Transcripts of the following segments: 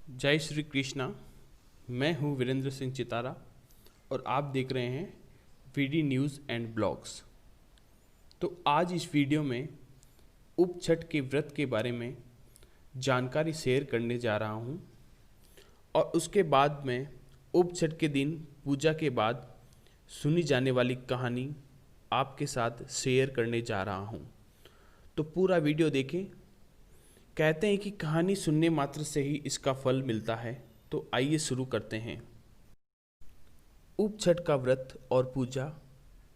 जय श्री कृष्णा। मैं हूं वीरेंद्र सिंह चितारा और आप देख रहे हैं वीडी न्यूज़ एंड ब्लॉग्स। तो आज इस वीडियो में उप छठ के व्रत के बारे में जानकारी शेयर करने जा रहा हूं और उसके बाद में उप छठ के दिन पूजा के बाद सुनी जाने वाली कहानी आपके साथ शेयर करने जा रहा हूं। तो पूरा वीडियो देखें। कहते हैं कि कहानी सुनने मात्र से ही इसका फल मिलता है। तो आइए शुरू करते हैं। उप छठ का व्रत और पूजा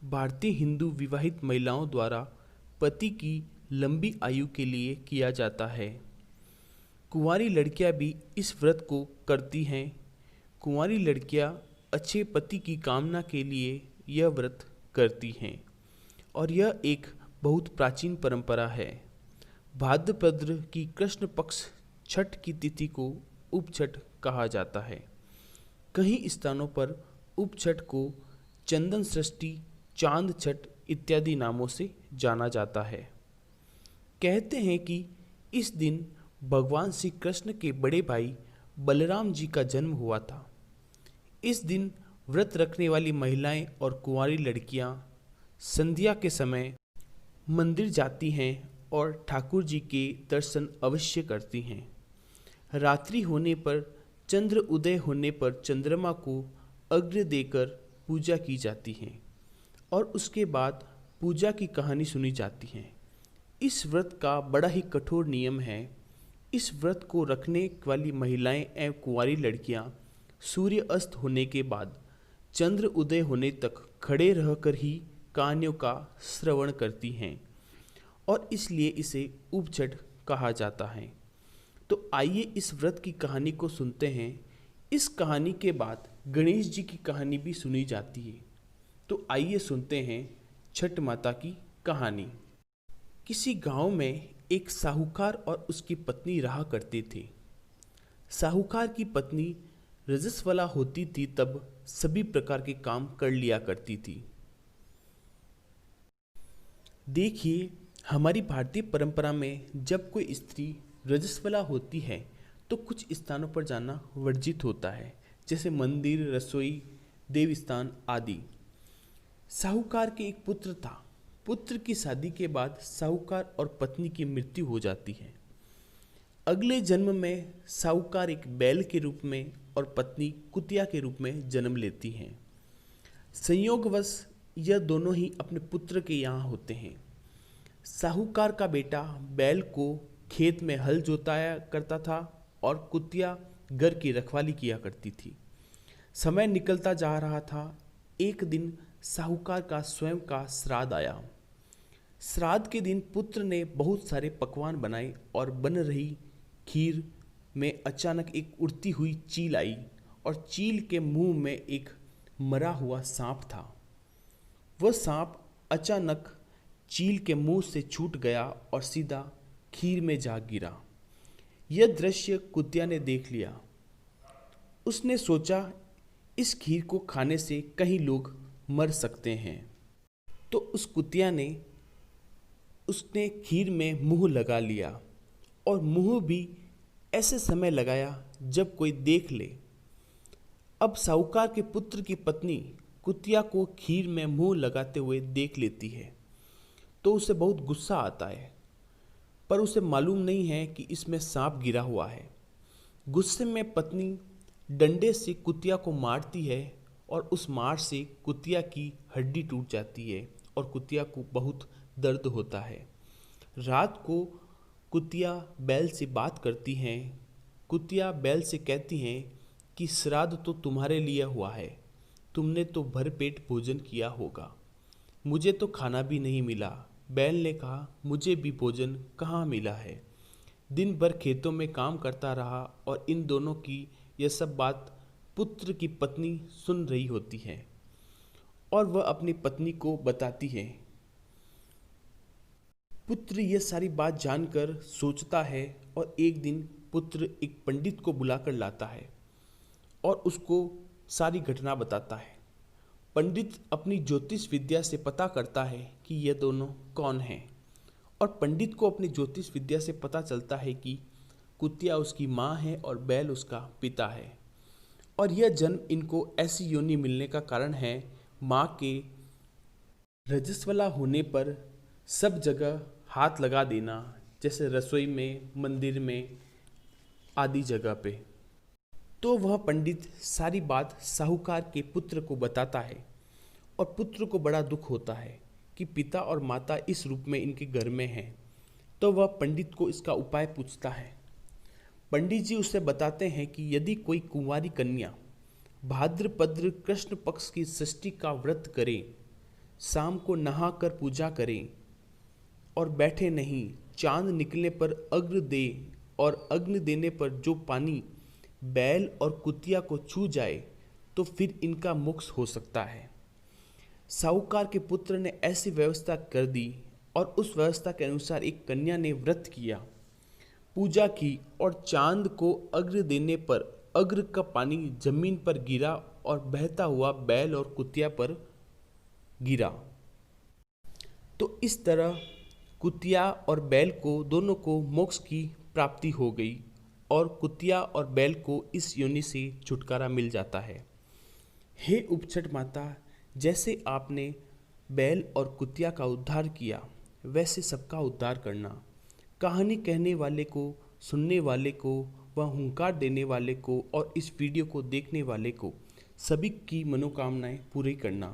भारतीय हिंदू विवाहित महिलाओं द्वारा पति की लंबी आयु के लिए किया जाता है। कुंवारी लड़कियां भी इस व्रत को करती हैं। कुंवारी लड़कियां अच्छे पति की कामना के लिए यह व्रत करती हैं और यह एक बहुत प्राचीन परंपरा है। भाद्रपद की कृष्ण पक्ष छठ की तिथि को उप छठ कहा जाता है। कई स्थानों पर उप छठ को चंदन षष्ठी, चांद छठ इत्यादि नामों से जाना जाता है। कहते हैं कि इस दिन भगवान श्री कृष्ण के बड़े भाई बलराम जी का जन्म हुआ था। इस दिन व्रत रखने वाली महिलाएं और कुंवारी लड़कियां संध्या के समय मंदिर जाती हैं और ठाकुर जी के दर्शन अवश्य करती हैं। रात्रि होने पर चंद्र उदय होने पर चंद्रमा को अर्घ्य देकर पूजा की जाती है और उसके बाद पूजा की कहानी सुनी जाती है। इस व्रत का बड़ा ही कठोर नियम है। इस व्रत को रखने वाली महिलाएं एवं कुंवारी लड़कियां सूर्य अस्त होने के बाद चंद्र उदय होने तक खड़े रहकर ही कहानियों का श्रवण करती हैं और इसलिए इसे उप छठ कहा जाता है। तो आइए इस व्रत की कहानी को सुनते हैं। इस कहानी के बाद गणेश जी की कहानी भी सुनी जाती है। तो आइए सुनते हैं छठ माता की कहानी। किसी गांव में एक साहूकार और उसकी पत्नी रहा करते थे। साहूकार की पत्नी रजस्वला होती थी, तब सभी प्रकार के काम कर लिया करती थी। देखिए, हमारी भारतीय परंपरा में जब कोई स्त्री रजस्वला होती है तो कुछ स्थानों पर जाना वर्जित होता है, जैसे मंदिर, रसोई, देवस्थान आदि। साहूकार के एक पुत्र था। पुत्र की शादी के बाद साहूकार और पत्नी की मृत्यु हो जाती है। अगले जन्म में साहूकार एक बैल के रूप में और पत्नी कुतिया के रूप में जन्म लेती हैं। संयोगवश यह दोनों ही अपने पुत्र के यहाँ होते हैं। साहूकार का बेटा बैल को खेत में हल जोताया करता था और कुतिया घर की रखवाली किया करती थी। समय निकलता जा रहा था। एक दिन साहूकार का स्वयं का श्राद्ध आया। श्राद्ध के दिन पुत्र ने बहुत सारे पकवान बनाए और बन रही खीर में अचानक एक उड़ती हुई चील आई और चील के मुंह में एक मरा हुआ सांप था। वह सांप अचानक चील के मुंह से छूट गया और सीधा खीर में जा गिरा। यह दृश्य कुतिया ने देख लिया। उसने सोचा, इस खीर को खाने से कई लोग मर सकते हैं। तो उस कुतिया ने उसने खीर में मुंह लगा लिया और मुंह भी ऐसे समय लगाया जब कोई देख ले। अब साहूकार के पुत्र की पत्नी कुतिया को खीर में मुंह लगाते हुए देख लेती है तो उसे बहुत गुस्सा आता है, पर उसे मालूम नहीं है कि इसमें सांप गिरा हुआ है। गुस्से में पत्नी डंडे से कुतिया को मारती है और उस मार से कुतिया की हड्डी टूट जाती है और कुतिया को बहुत दर्द होता है। रात को कुतिया बैल से बात करती हैं। कुतिया बैल से कहती हैं कि श्राद्ध तो तुम्हारे लिए हुआ है, तुमने तो भरपेट भोजन किया होगा, मुझे तो खाना भी नहीं मिला। बैल ने कहा, मुझे भी भोजन कहाँ मिला है, दिन भर खेतों में काम करता रहा। और इन दोनों की यह सब बात पुत्र की पत्नी सुन रही होती है और वह अपनी पत्नी को बताती है। पुत्र यह सारी बात जानकर सोचता है और एक दिन पुत्र एक पंडित को बुलाकर लाता है और उसको सारी घटना बताता है। पंडित अपनी ज्योतिष विद्या से पता करता है कि ये दोनों कौन हैं और पंडित को अपनी ज्योतिष विद्या से पता चलता है कि कुतिया उसकी माँ है और बैल उसका पिता है। और यह जन्म इनको ऐसी योनि मिलने का कारण है माँ के रजस्वला होने पर सब जगह हाथ लगा देना, जैसे रसोई में, मंदिर में आदि जगह पे। तो वह पंडित सारी बात साहूकार के पुत्र को बताता है और पुत्र को बड़ा दुख होता है कि पिता और माता इस रूप में इनके घर में हैं। तो वह पंडित को इसका उपाय पूछता है। पंडित जी उसे बताते हैं कि यदि कोई कुंवारी कन्या भाद्रपद्र कृष्ण पक्ष की षष्ठी का व्रत करे, शाम को नहाकर पूजा करे और बैठे नहीं, चांद निकलने पर अग्र दे और अग्नि देने पर जो पानी बैल और कुतिया को छू जाए तो फिर इनका मोक्ष हो सकता है। साहूकार के पुत्र ने ऐसी व्यवस्था कर दी और उस व्यवस्था के अनुसार एक कन्या ने व्रत किया, पूजा की और चांद को अग्र देने पर अग्र का पानी जमीन पर गिरा और बहता हुआ बैल और कुतिया पर गिरा। तो इस तरह कुतिया और बैल को दोनों को मोक्ष की प्राप्ति हो गई और कुतिया और बैल को इस योनि से छुटकारा मिल जाता है। हे उपछट माता, जैसे आपने बैल और कुतिया का उद्धार किया, वैसे सबका उद्धार करना। कहानी कहने वाले को, सुनने वाले को, वह हुंकार देने वाले को और इस वीडियो को देखने वाले को सभी की मनोकामनाएं पूरी करना।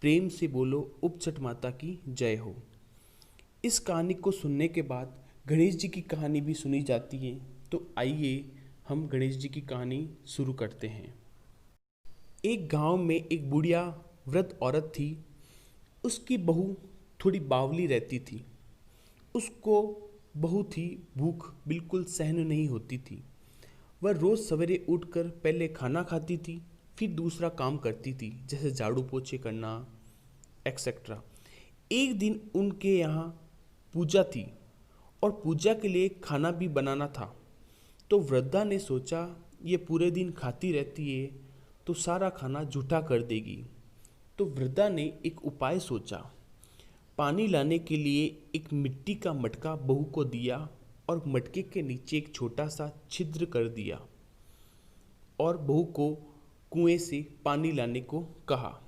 प्रेम से बोलो उपछट माता की जय हो। इस कहानी को सुनने के बाद गणेश जी की कहानी भी सुनी जाती है। तो आइए हम गणेश जी की कहानी शुरू करते हैं। एक गांव में एक बुढ़िया वृद्ध औरत थी। उसकी बहू थोड़ी बावली रहती थी। उसको बहुत ही भूख बिल्कुल सहन नहीं होती थी। वह रोज़ सवेरे उठकर पहले खाना खाती थी, फिर दूसरा काम करती थी, जैसे झाड़ू पोछे करना एक्सेट्रा। एक दिन उनके यहाँ पूजा थी और पूजा के लिए खाना भी बनाना था। तो वृद्धा ने सोचा ये पूरे दिन खाती रहती है तो सारा खाना जूठा कर देगी। तो वृद्धा ने एक उपाय सोचा। पानी लाने के लिए एक मिट्टी का मटका बहू को दिया और मटके के नीचे एक छोटा सा छिद्र कर दिया और बहू को कुएं से पानी लाने को कहा।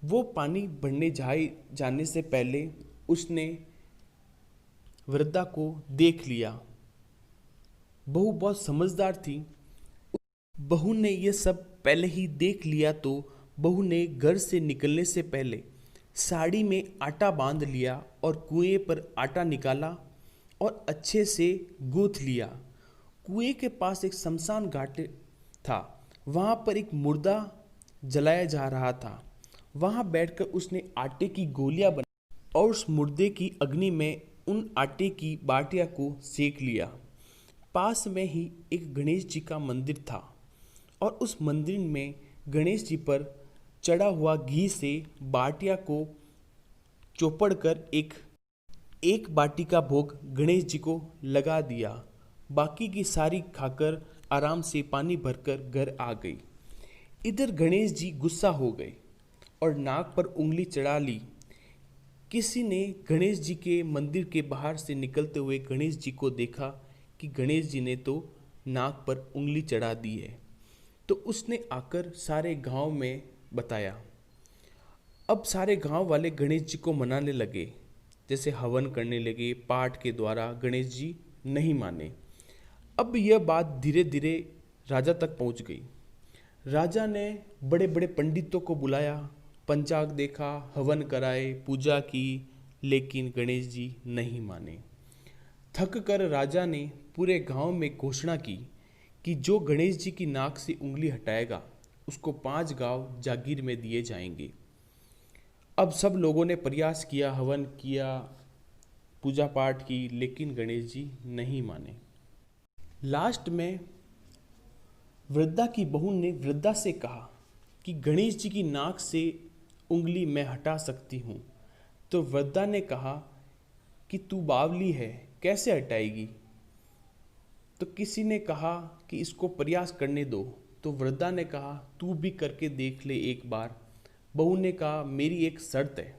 वो पानी भरने जाने से पहले उसने वृद्धा को देख लिया। बहू बहुत समझदार थी। बहू ने यह सब पहले ही देख लिया तो बहू ने घर से निकलने से पहले साड़ी में आटा बांध लिया और कुएं पर आटा निकाला और अच्छे से गूंथ लिया। कुएं के पास एक शमशान घाट था। वहाँ पर एक मुर्दा जलाया जा रहा था। वहाँ बैठकर उसने आटे की गोलियां बनाई और उस मुर्दे की अग्नि में उन आटे की बाटियां को सेक लिया। पास में ही एक गणेश जी का मंदिर था और उस मंदिर में गणेश जी पर चढ़ा हुआ घी से बाटिया को चौपड़ कर एक बाटी का भोग गणेश जी को लगा दिया। बाकी की सारी खाकर आराम से पानी भरकर घर आ गई। इधर गणेश जी गुस्सा हो गए और नाक पर उंगली चढ़ा ली। किसी ने गणेश जी के मंदिर के बाहर से निकलते हुए गणेश जी को देखा कि गणेश जी ने तो नाक पर उंगली चढ़ा दी है। तो उसने आकर सारे गांव में बताया। अब सारे गांव वाले गणेश जी को मनाने लगे, जैसे हवन करने लगे पाठ के द्वारा। गणेश जी नहीं माने। अब यह बात धीरे धीरे राजा तक पहुंच गई। राजा ने बड़े बड़े पंडितों को बुलाया, पंचांग देखा, हवन कराए, पूजा की, लेकिन गणेश जी नहीं माने। थक कर राजा ने पूरे गांव में घोषणा की कि जो गणेश जी की नाक से उंगली हटाएगा उसको 5 गांव जागीर में दिए जाएंगे। अब सब लोगों ने प्रयास किया, हवन किया, पूजा पाठ की, लेकिन गणेश जी नहीं माने। लास्ट में वृद्धा की बहू ने वृद्धा से कहा कि गणेश जी की नाक से उंगली मैं हटा सकती हूँ। तो वृद्धा ने कहा कि तू बावली है, कैसे हटाएगी। तो किसी ने कहा कि इसको प्रयास करने दो। तो वृद्धा ने कहा तू भी करके देख ले एक बार। बहू ने कहा मेरी एक शर्त है,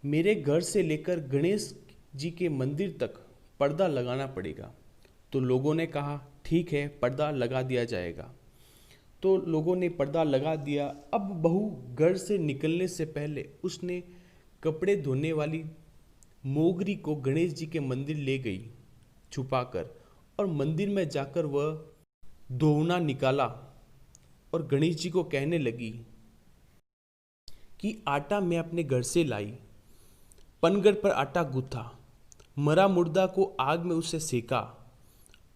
मेरे घर से लेकर गणेश जी के मंदिर तक पर्दा लगाना पड़ेगा। तो लोगों ने कहा ठीक है, पर्दा लगा दिया जाएगा। तो लोगों ने पर्दा लगा दिया। अब बहू घर से निकलने से पहले उसने कपड़े धोने वाली मोगरी को गणेश जी के मंदिर ले गई छुपाकर, और मंदिर में जाकर वह दोहना निकाला और गणेश जी को कहने लगी कि आटा मैं अपने घर से लाई, पनगढ़ पर आटा गूथा, मरा मुर्दा को आग में उसे सेका,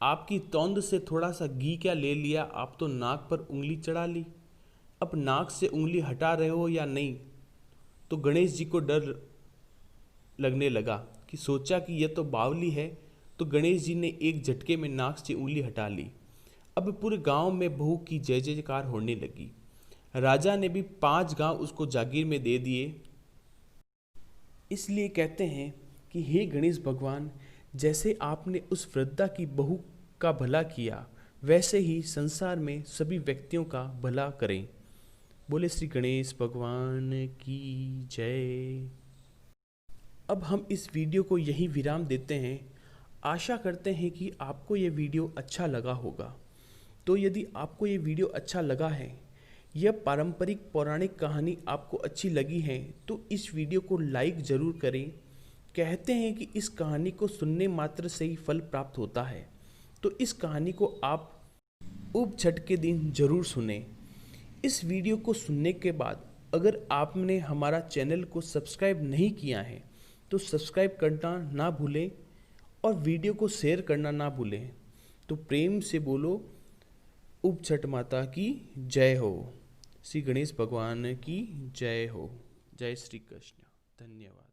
आपकी तौंद से थोड़ा सा घी क्या ले लिया, आप तो नाक पर उंगली चढ़ा ली, अब नाक से उंगली हटा रहे हो या नहीं। तो गणेश जी को डर लगने लगा कि सोचा कि यह तो बावली है, तो गणेश जी ने एक झटके में नाक से उंगली हटा ली। अब पूरे गांव में बहू की जय जयकार होने लगी। राजा ने भी 5 गांव उसको जागीर में दे दिए। इसलिए कहते हैं कि हे गणेश भगवान, जैसे आपने उस वृद्धा की बहू का भला किया, वैसे ही संसार में सभी व्यक्तियों का भला करें। बोले श्री गणेश भगवान की जय। अब हम इस वीडियो को यहीं विराम देते हैं। आशा करते हैं कि आपको ये वीडियो अच्छा लगा होगा। तो यदि आपको ये वीडियो अच्छा लगा है, यह पारंपरिक पौराणिक कहानी आपको अच्छी लगी है, तो इस वीडियो को लाइक ज़रूर करें। कहते हैं कि इस कहानी को सुनने मात्र से ही फल प्राप्त होता है, तो इस कहानी को आप उप छठ के दिन ज़रूर सुनें। इस वीडियो को सुनने के बाद अगर आपने हमारा चैनल को सब्सक्राइब नहीं किया है तो सब्सक्राइब करना ना भूलें और वीडियो को शेयर करना ना भूलें। तो प्रेम से बोलो उप छठ माता की जय हो, श्री गणेश भगवान की जय हो। जय श्री कृष्ण। धन्यवाद।